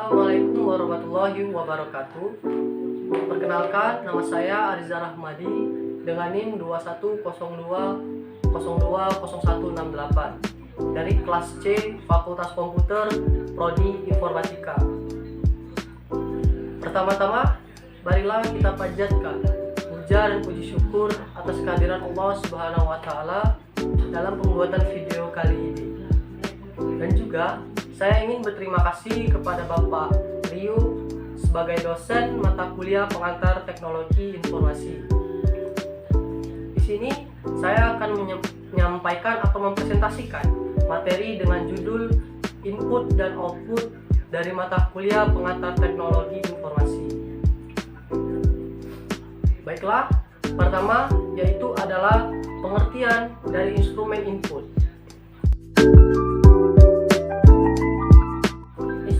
Assalamualaikum warahmatullahi wabarakatuh. Perkenalkan, nama saya Ariza Rahmadi dengan NIM 2102020168 dari kelas C Fakultas Komputer Prodi Informatika. Pertama-tama, marilah kita panjatkan puja dan puji syukur atas kehadiran Allah Subhanahu wa Ta'ala dalam pembuatan video kali ini. Dan juga saya ingin berterima kasih kepada Bapak Rio sebagai dosen mata kuliah pengantar teknologi informasi. Di sini saya akan menyampaikan atau mempresentasikan materi dengan judul Input dan Output dari mata kuliah pengantar teknologi informasi. Baiklah, pertama yaitu adalah pengertian dari instrumen input.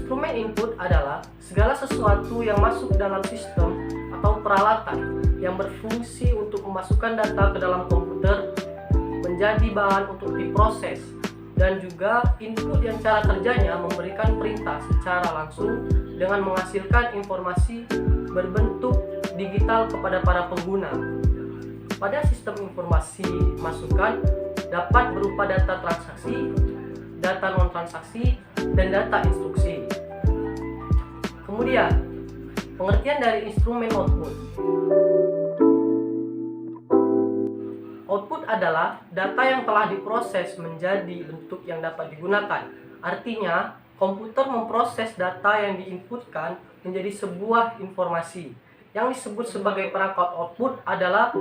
Instrumen input adalah segala sesuatu yang masuk dalam sistem atau peralatan yang berfungsi untuk memasukkan data ke dalam komputer menjadi bahan untuk diproses, dan juga input yang cara kerjanya memberikan perintah secara langsung dengan menghasilkan informasi berbentuk digital kepada para pengguna. Pada sistem informasi masukan dapat berupa data transaksi, data non-transaksi, dan data instruksi. Kemudian, pengertian dari instrumen output. Output adalah data yang telah diproses menjadi bentuk yang dapat digunakan. Artinya, komputer memproses data yang diinputkan menjadi sebuah informasi. Yang disebut sebagai perangkat output adalah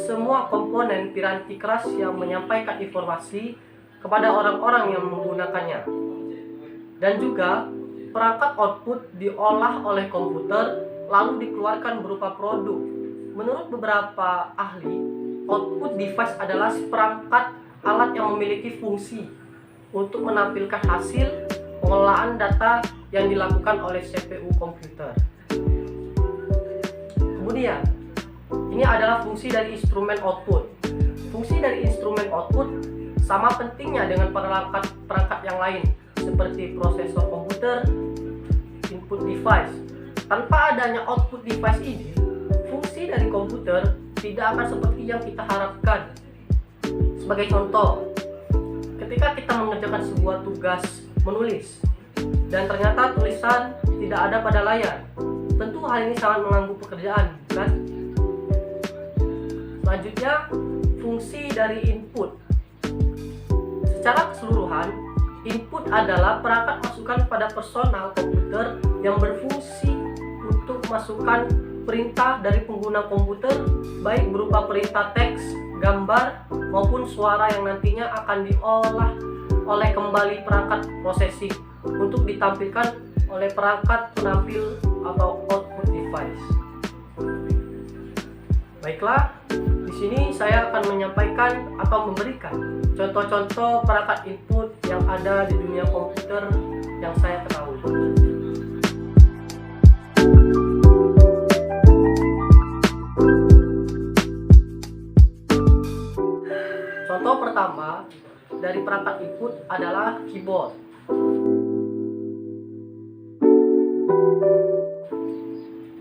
semua komponen piranti keras yang menyampaikan informasi kepada orang-orang yang menggunakannya. Dan juga perangkat output diolah oleh komputer lalu dikeluarkan berupa produk. Menurut beberapa ahli, output device adalah seperangkat alat yang memiliki fungsi untuk menampilkan hasil pengolahan data yang dilakukan oleh CPU komputer. Kemudian, ini adalah fungsi dari instrumen output. Fungsi dari instrumen output sama pentingnya dengan perangkat yang lain, seperti prosesor komputer, input device. Tanpa adanya output device ini, fungsi dari komputer tidak akan seperti yang kita harapkan. Sebagai contoh, ketika kita mengerjakan sebuah tugas menulis dan ternyata tulisan tidak ada pada layar, tentu hal ini sangat mengganggu pekerjaan, bukan? Selanjutnya, fungsi dari input. Secara keseluruhan, input adalah perangkat masukan pada personal komputer yang berfungsi untuk masukkan perintah dari pengguna komputer, baik berupa perintah teks, gambar, maupun suara yang nantinya akan diolah oleh kembali perangkat processing untuk ditampilkan oleh perangkat penampil atau output device. Baiklah, di sini saya akan menyampaikan atau memberikan contoh-contoh perangkat input yang ada di dunia komputer yang saya ketahui. Contoh pertama dari perangkat input adalah keyboard.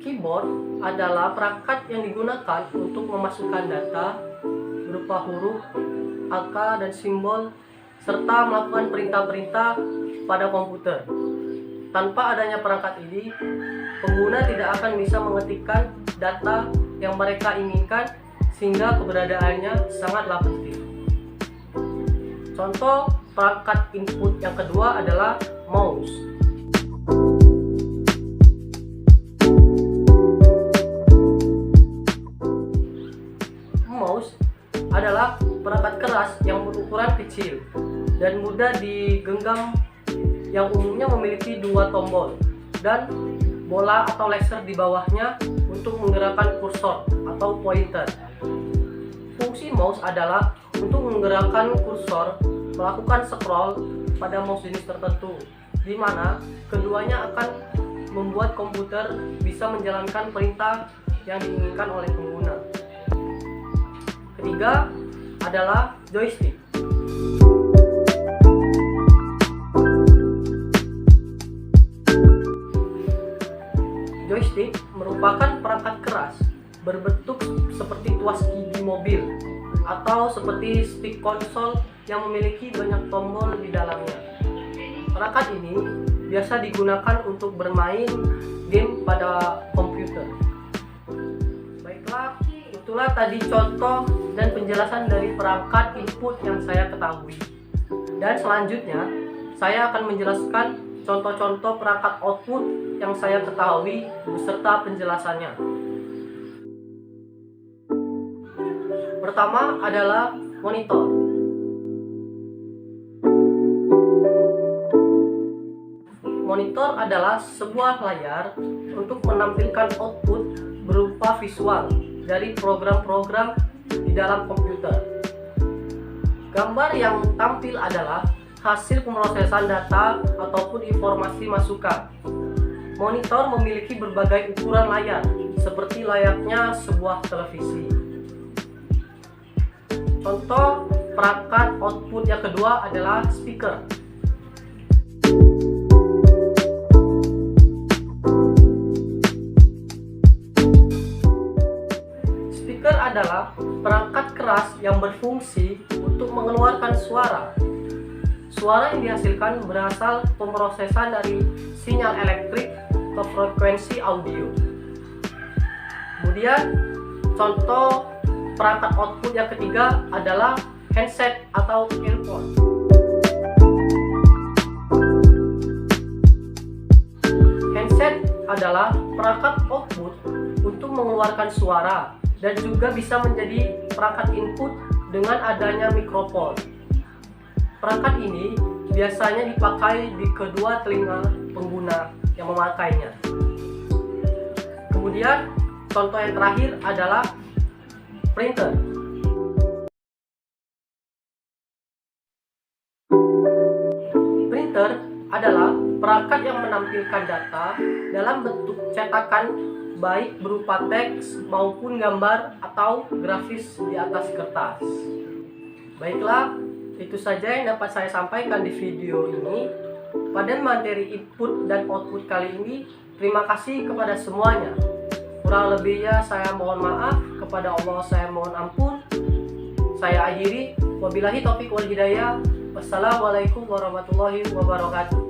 Keyboard adalah perangkat yang digunakan untuk memasukkan data berupa huruf, angka, dan simbol, serta melakukan perintah-perintah pada komputer. Tanpa adanya perangkat ini, pengguna tidak akan bisa mengetikkan data yang mereka inginkan, sehingga keberadaannya sangatlah penting. Contoh perangkat input yang kedua adalah mouse. Mouse adalah perangkat keras yang berukuran kecil dan mudah digenggam, yang umumnya memiliki dua tombol dan bola atau laser di bawahnya untuk menggerakkan kursor atau pointer. Fungsi mouse adalah untuk menggerakkan kursor melakukan scroll pada mouse jenis tertentu, di mana keduanya akan membuat komputer bisa menjalankan perintah yang diinginkan oleh pengguna. Ketiga adalah joystick. Joystick merupakan perangkat keras berbentuk seperti tuas gigi mobil atau seperti stick konsol yang memiliki banyak tombol di dalamnya. Perangkat ini biasa digunakan untuk bermain game pada komputer. Baiklah, itulah tadi contoh dan penjelasan dari perangkat input yang saya ketahui. Dan selanjutnya, saya akan menjelaskan contoh-contoh perangkat output yang saya ketahui beserta penjelasannya. Pertama adalah monitor. Monitor adalah sebuah layar untuk menampilkan output berupa visual dari program-program di dalam komputer. Gambar yang tampil adalah hasil pemrosesan data ataupun informasi masukan. Monitor memiliki berbagai ukuran layar, seperti layaknya sebuah televisi. Contoh perangkat output yang kedua adalah speaker. Speaker adalah perangkat keras yang berfungsi untuk mengeluarkan suara. Suara yang dihasilkan berasal pemrosesan dari sinyal elektrik atau frekuensi audio. Kemudian contoh perangkat output yang ketiga adalah handset atau earphone. Handset adalah perangkat output untuk mengeluarkan suara dan juga bisa menjadi perangkat input dengan adanya mikrofon. Perangkat ini biasanya dipakai di kedua telinga pengguna yang memakainya. Kemudian contoh yang terakhir adalah printer. Printer adalah perangkat yang menampilkan data dalam bentuk cetakan, baik berupa teks maupun gambar atau grafis di atas kertas. Baiklah, itu saja yang dapat saya sampaikan di video ini. Pada materi input dan output kali ini, terima kasih kepada semuanya. Kurang lebihnya saya mohon maaf, kepada Allah saya mohon ampun. Saya akhiri, wabillahi taufiq wal hidayah. Wassalamualaikum warahmatullahi wabarakatuh.